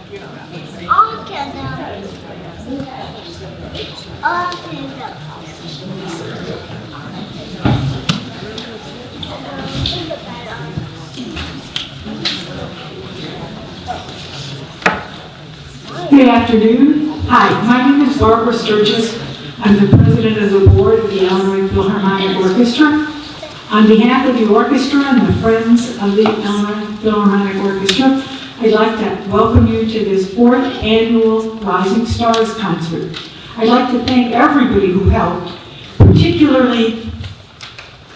Good afternoon. Hi, my name is Barbara Sturgis. I'm the president of the board of the Illinois Philharmonic Orchestra. On behalf of the orchestra and the friends of the Illinois Philharmonic Orchestra, I'd like to welcome you to this 4th annual Rising Stars concert. I'd like to thank everybody who helped, particularly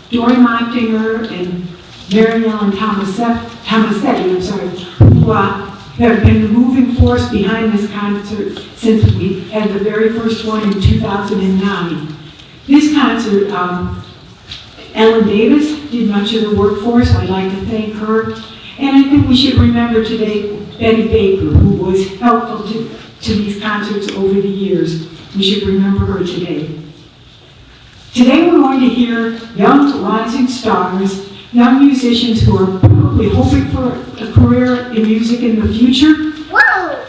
Dory Montinger and Mary Ellen Tomasetti, who have been the moving force behind this concert since we had the very first one in 2009. This concert, Ellen Davis did much of the work for us. I'd like to thank her. And I think we should remember today Betty Baker, who was helpful to these concerts over the years. We should remember her today. Today we're going to hear young rising stars, young musicians who are probably hoping for a career in music in the future. Whoa!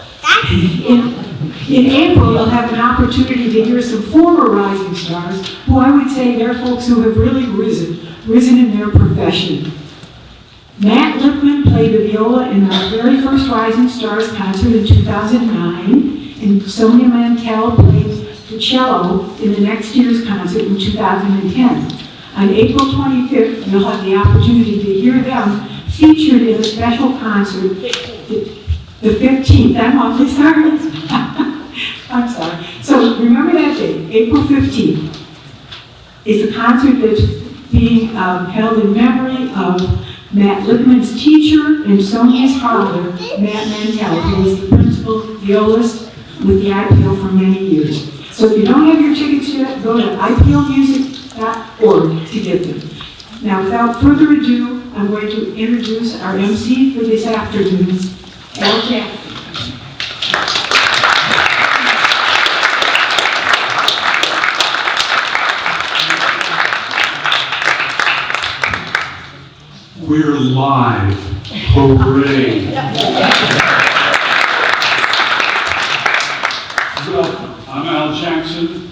In April, you'll have an opportunity to hear some former rising stars, who I would say they're folks who have really risen in their profession. Matt Lipman played the viola in our very first Rising Stars concert in 2009, and Sonia Mantell played the cello in the next year's concert in 2010. On April 25th, you'll have the opportunity to hear them featured in a special concert, the 15th. I'm awfully sorry. I'm sorry. So remember that date, April 15th. It's a concert that's being held in memory of Matt Lipman's teacher and Sonia's father, Matt Mantell, who was the principal violist with the IPO for many years. So if you don't have your tickets yet, go to iplmusic.org to get them. Now, without further ado, I'm going to introduce our MC for this afternoon, Al Jackson. We're live. Hooray. Welcome. I'm Al Jackson.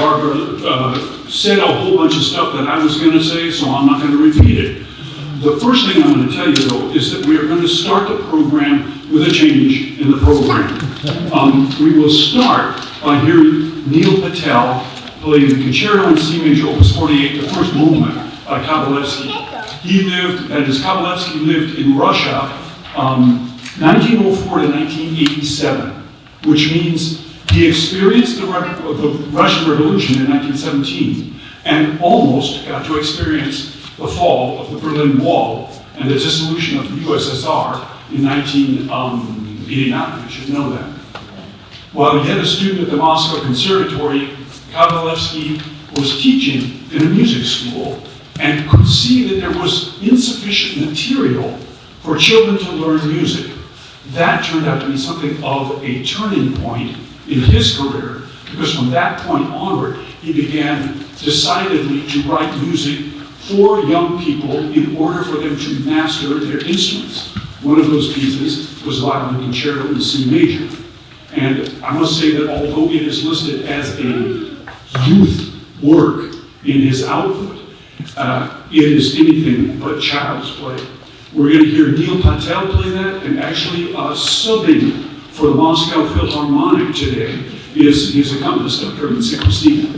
Barbara said a whole bunch of stuff that I was going to say, so I'm not going to repeat it. The first thing I'm going to tell you, though, is that we are going to start the program with a change in the program. We will start by hearing Neil Patel play the Concerto in C Major, Opus 48, the first movement by Kabalevsky. Kabalevsky lived in Russia 1904 to 1987, which means he experienced the Russian Revolution in 1917 and almost got to experience the fall of the Berlin Wall and the dissolution of the USSR in 1989. You should know that. While yet a student at the Moscow Conservatory, Kabalevsky was teaching in a music school and could see that there was insufficient material for children to learn music. That turned out to be something of a turning point in his career, because from that point onward, he began decidedly to write music for young people in order for them to master their instruments. One of those pieces was Violin Concerto in C Major. And I must say that although it is listed as a youth work in his output, it is anything but child's play. We're going to hear Neil Patel play that, and actually subbing for the Moscow Philharmonic today is his accompanist, Dr. Christina.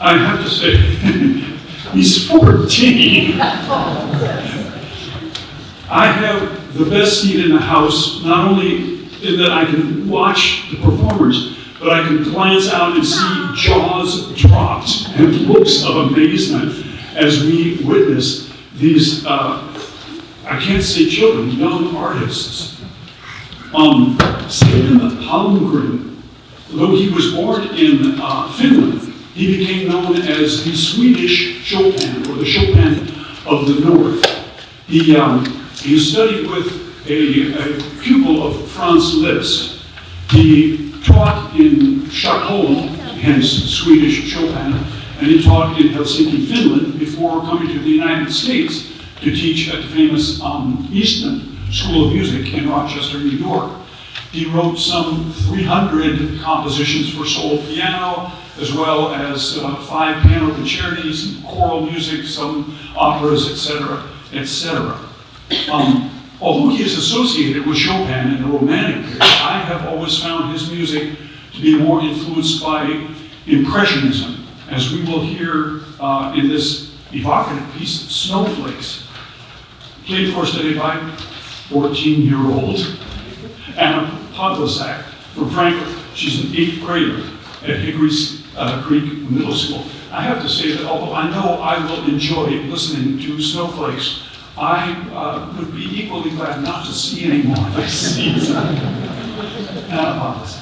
I have to say, he's 14. I have the best seat in the house, not only in that I can watch the performers, but I can glance out and see jaws dropped and looks of amazement as we witness these, I can't say children, young artists. Stephen Palmgren, though he was born in Finland, he became known as the Swedish Chopin, or the Chopin of the North. He studied with a pupil of Franz Liszt. He taught in Stockholm, hence Swedish Chopin, and he taught in Helsinki, Finland, before coming to the United States to teach at the famous Eastman School of Music in Rochester, New York. He wrote some 300 compositions for solo piano, as well as 5 piano concertis, and choral music, some operas, etc., etc. Although he is associated with Chopin in the Romantic period, I have always found his music to be more influenced by Impressionism, as we will hear in this evocative piece, Snowflakes, played for us today by 14-year-old Anna Podlasak from Franklin. She's an 8th grader at Hickory Creek Middle School. I have to say that although I know I will enjoy listening to Snowflakes, I would be equally glad not to see any more of this season. Anna Podlasak.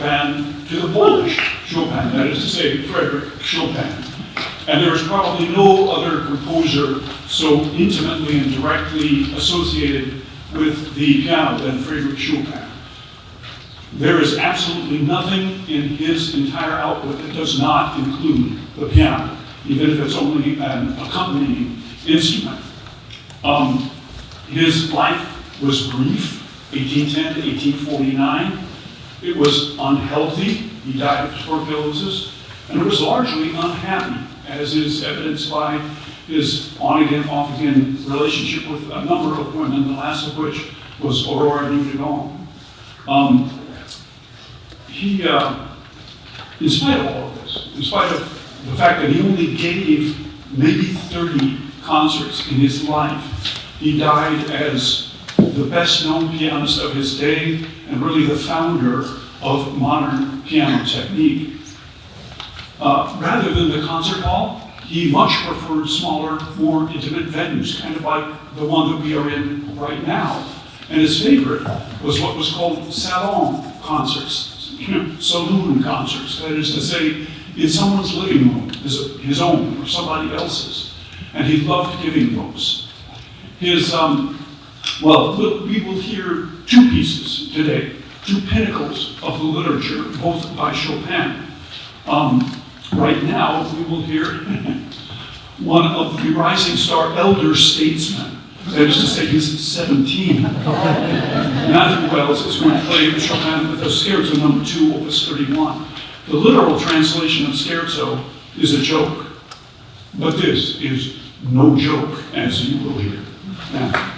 Chopin to the Polish Chopin, that is to say, Frederick Chopin. And there is probably no other composer so intimately and directly associated with the piano than Frederick Chopin. There is absolutely nothing in his entire output that does not include the piano, even if it's only an accompanying instrument. His life was brief, 1810 to 1849. It was unhealthy. He died of tuberculosis, and it was largely unhappy, as is evidenced by his on-again, off-again relationship with a number of women, the last of which was Aurora Dudon. In spite of all of this, in spite of the fact that he only gave maybe 30 concerts in his life, he died as the best-known pianist of his day and really the founder of modern piano technique. Rather than the concert hall, he much preferred smaller, more intimate venues, kind of like the one that we are in right now. And his favorite was what was called salon concerts, saloon concerts, that is to say, in someone's living room, his own or somebody else's. And he loved giving those. His, well, we will hear two pieces today, two pinnacles of the literature, both by Chopin. Right now, we will hear one of the rising star elder statesmen. That is to say, he's 17. Matthew Wells is going to play Chopin with a Scherzo No. 2, Opus 31. The literal translation of Scherzo is a joke, but this is no joke, as you will hear. Now.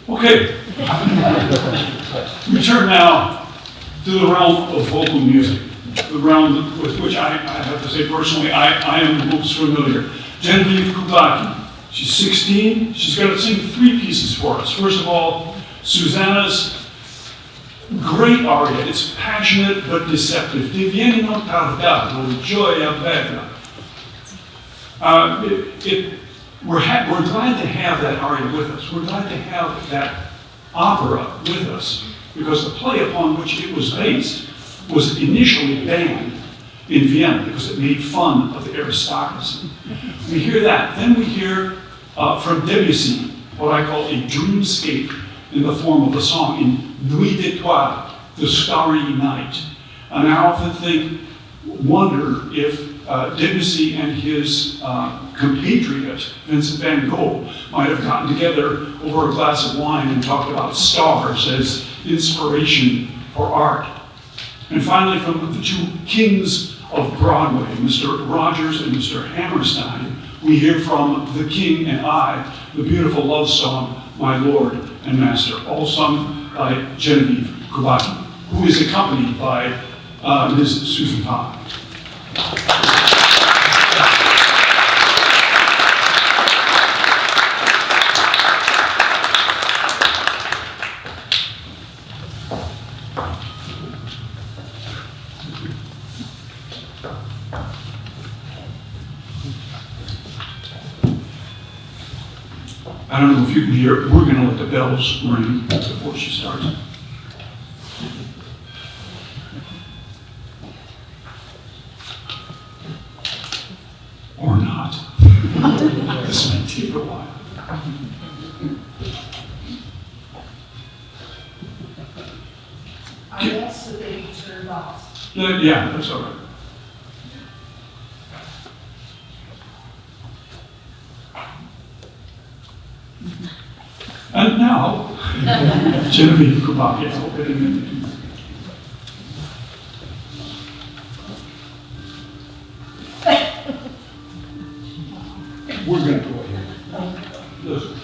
Okay. We turn now to the realm of vocal music, the realm with which I have to say personally, I am most familiar. Genevieve Kubacki. She's 16. She's going to sing 3 pieces for us. First of all, Susanna's great aria. It's passionate but deceptive. Ti vieni non tardato, gioia bella. We're glad to have that aria with us. We're glad to have that opera with us because the play upon which it was based was initially banned in Vienna because it made fun of the aristocracy. We hear that. Then we hear from Debussy what I call a dreamscape in the form of a song in Nuit d'étoiles, the starry night. And I often wonder if Debussy and his compatriot, Vincent van Gogh, might have gotten together over a glass of wine and talked about stars as inspiration for art. And finally, from the 2 kings of Broadway, Mr. Rogers and Mr. Hammerstein, we hear from The King and I, the beautiful love song, My Lord and Master, all sung by Genevieve Kubacki, who is accompanied by Ms. Susan Pye. I don't know if you can hear, we're going to let the bells ring before she starts. Or not. This may take a while. I asked that they be turned off. Yeah, that's all right. And now, Genevieve Kubacki. We're going to go ahead. Listen.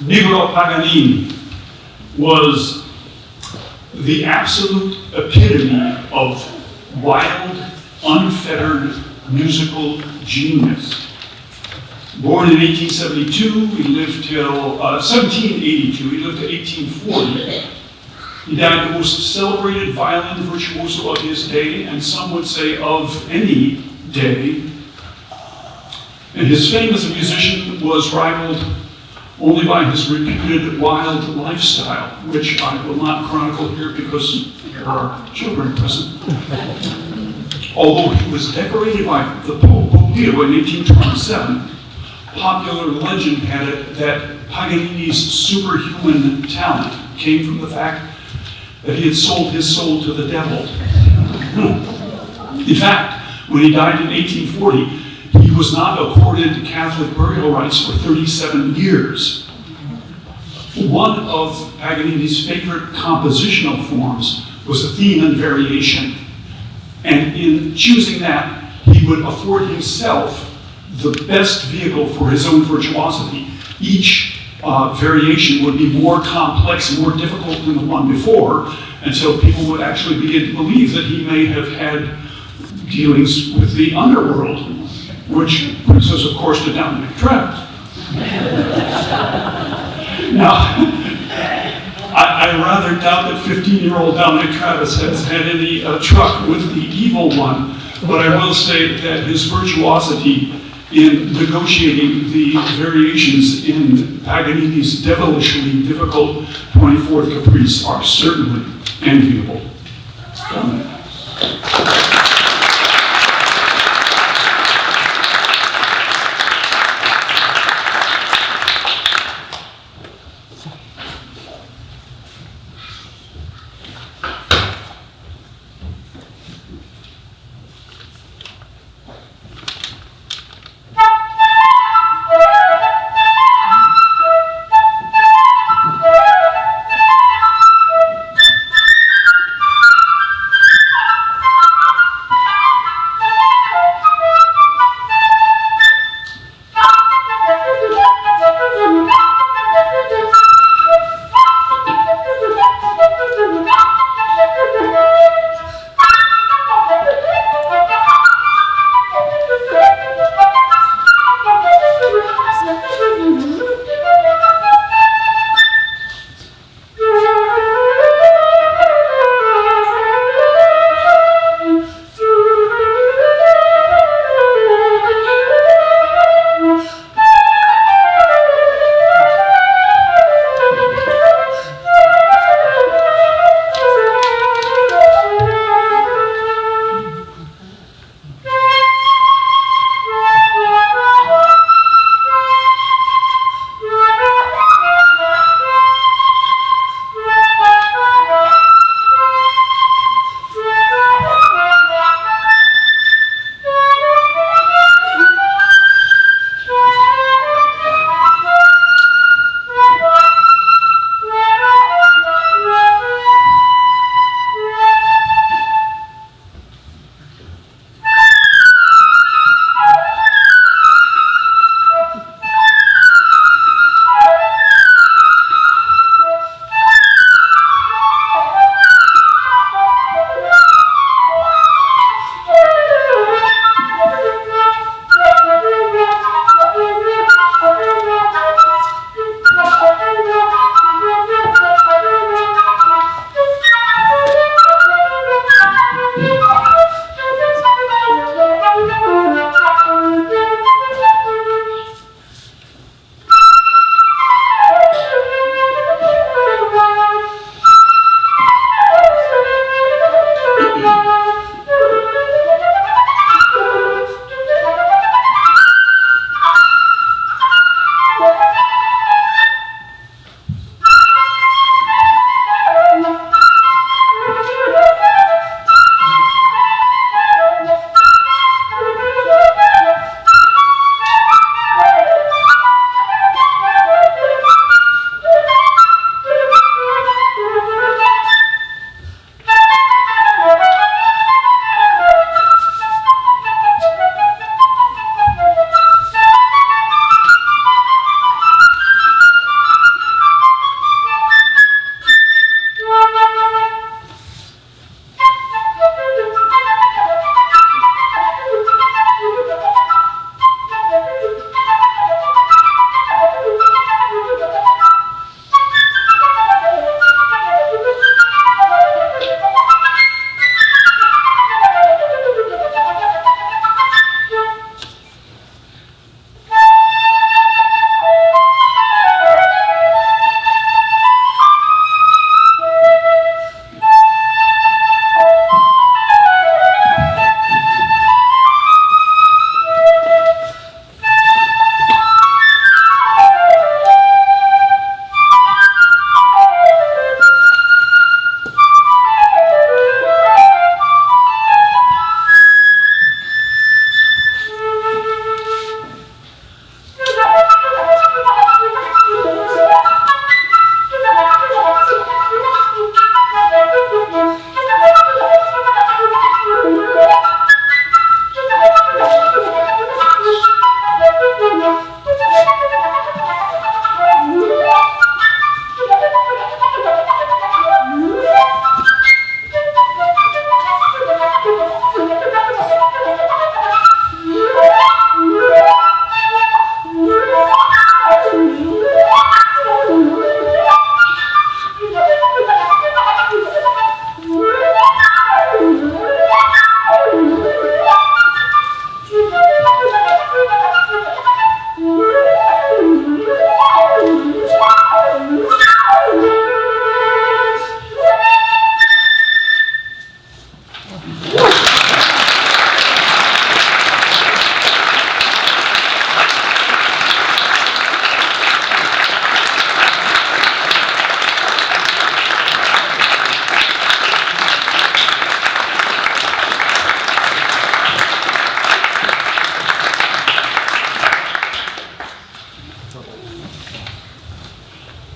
Niccolo Paganini was the absolute epitome of wild, unfettered musical genius. Born in 1872, he lived till 1782, he lived to 1840. He died the most celebrated violin virtuoso of his day, and some would say of any day. And his fame as a musician was rivaled only by his reputed wild lifestyle, which I will not chronicle here because there are children present. Although he was decorated by the Pope Pio in 1827, popular legend had it that Paganini's superhuman talent came from the fact that he had sold his soul to the devil. In fact, when he died in 1840, he was not accorded Catholic burial rites for 37 years. One of Paganini's favorite compositional forms was a theme and variation. And in choosing that, he would afford himself the best vehicle for his own virtuosity. Each variation would be more complex and more difficult than the one before, until people would actually begin to believe that he may have had dealings with the underworld, which brings us, of course, to Dominic Travis. Now, I rather doubt that 15-year-old Dominic Travis has had any truck with the evil one, but I will say that his virtuosity in negotiating the variations in Paganini's devilishly difficult 24th Caprice are certainly enviable. Dominic.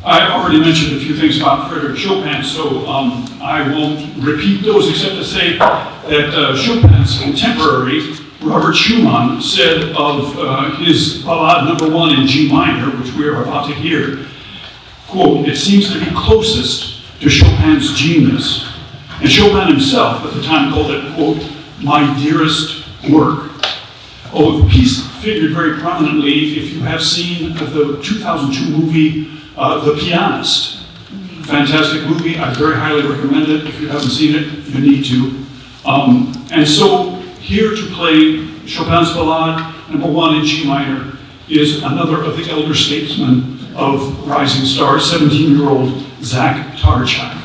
I already mentioned a few things about Frédéric Chopin, so I won't repeat those except to say that Chopin's contemporary, Robert Schumann, said of his Ballade No. 1 in G minor, which we are about to hear, quote, "It seems to be closest to Chopin's genius." And Chopin himself at the time called it, quote, "my dearest work." Oh, the piece figured very prominently if you have seen the 2002 movie, The Pianist. Fantastic movie, I very highly recommend it. If you haven't seen it, you need to. And so here to play Chopin's Ballade No. 1 in G minor is another of the elder statesmen of rising stars, 17-year-old Zach Tarchak.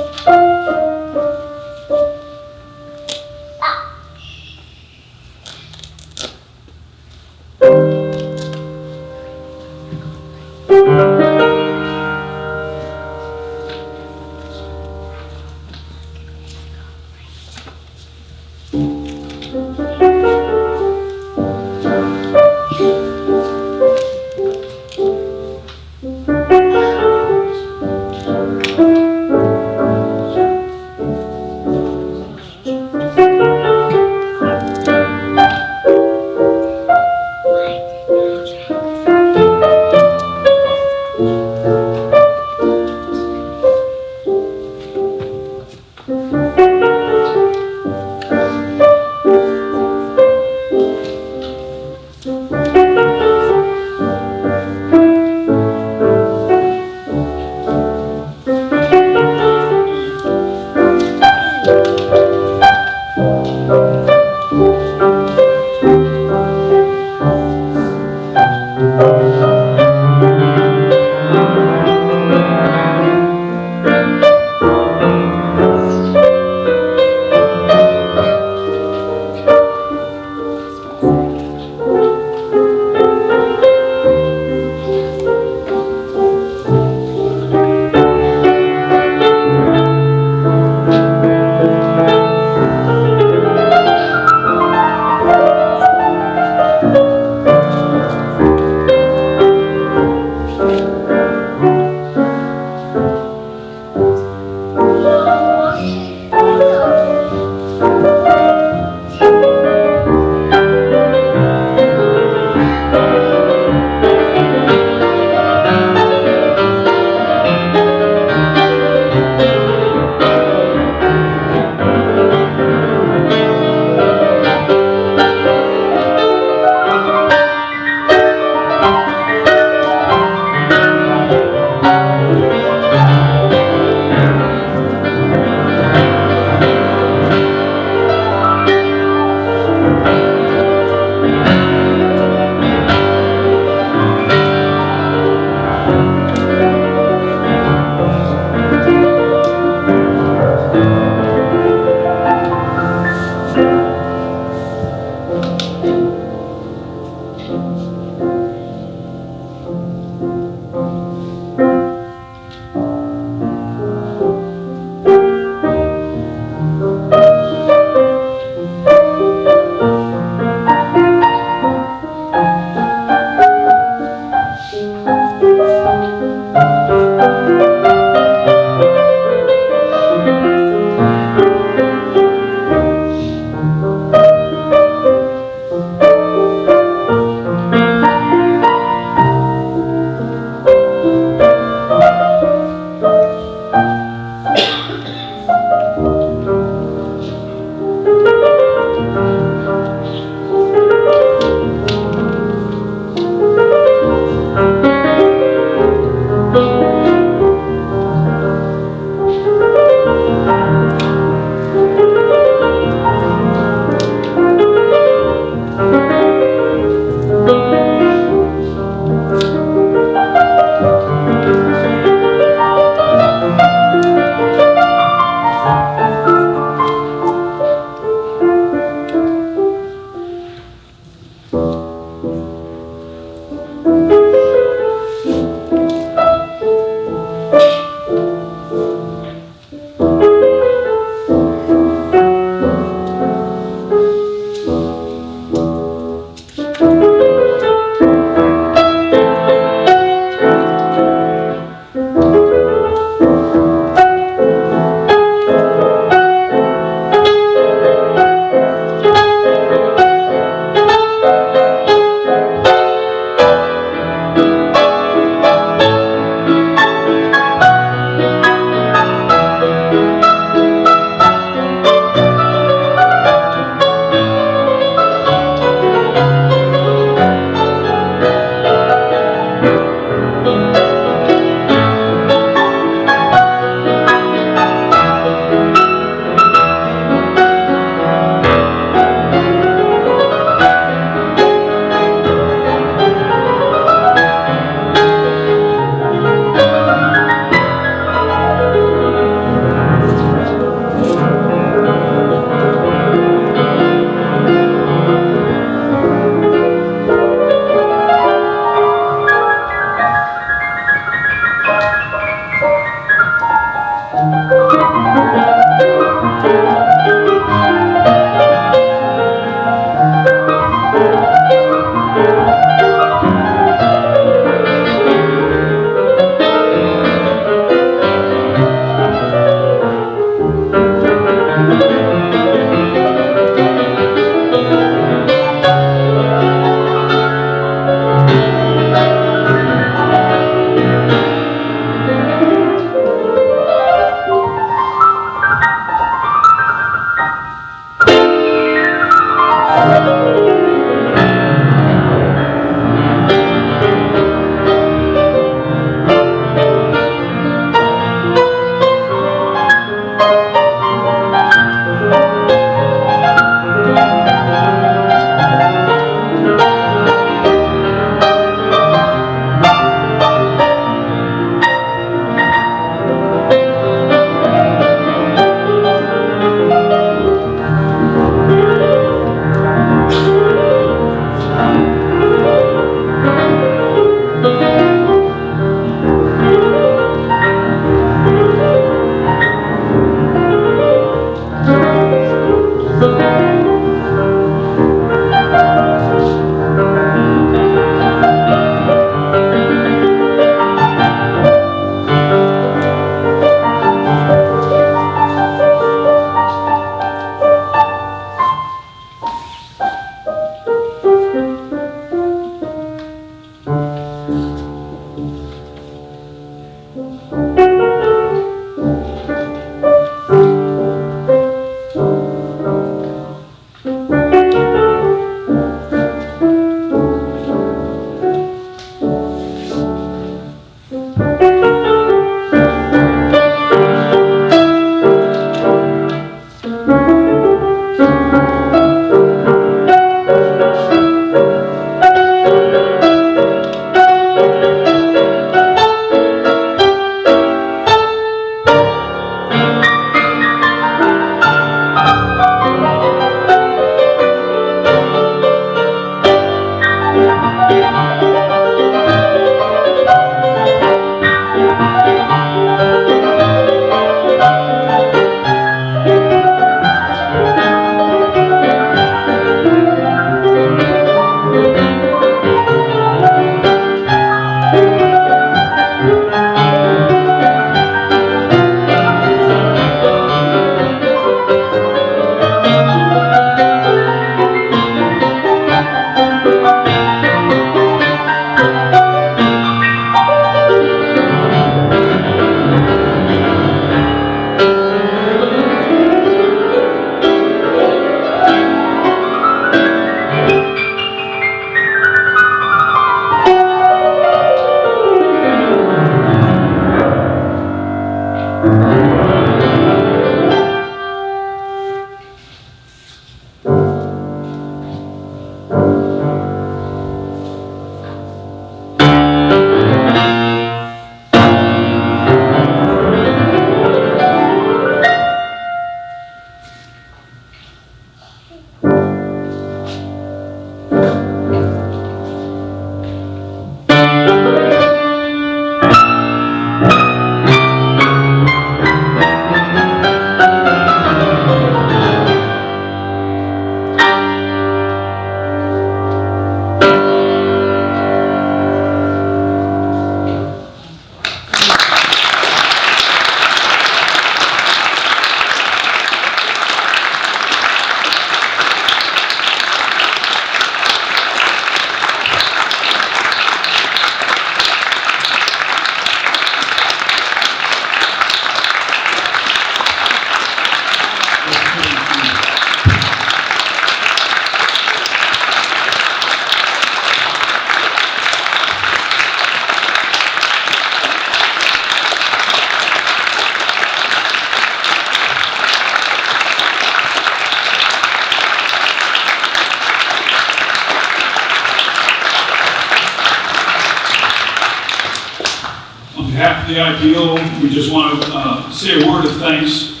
behalf of the Ideal, we just want to say a word of thanks,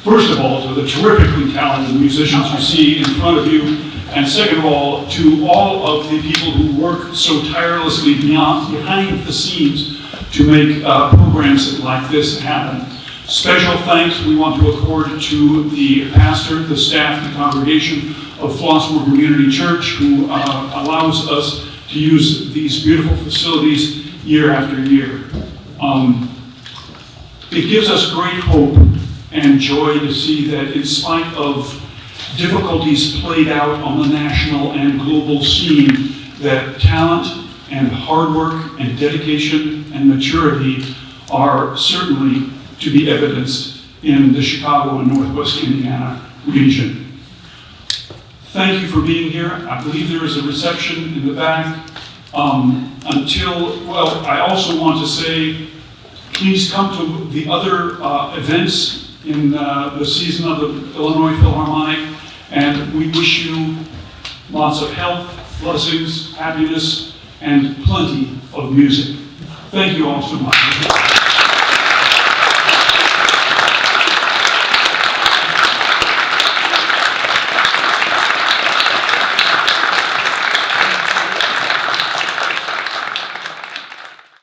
first of all, to the terrifically talented musicians you see in front of you, and second of all, to all of the people who work so tirelessly behind the scenes to make programs like this happen. Special thanks we want to accord to the pastor, the staff, the congregation of Flossmoor Community Church, who allows us to use these beautiful facilities year after year. It gives us great hope and joy to see that in spite of difficulties played out on the national and global scene, that talent and hard work and dedication and maturity are certainly to be evidenced in the Chicago and Northwest Indiana region. Thank you for being here. I believe there is a reception in the back. I also want to say, please come to the other events in the season of the Illinois Philharmonic, and we wish you lots of health, blessings, happiness, and plenty of music. Thank you all so much.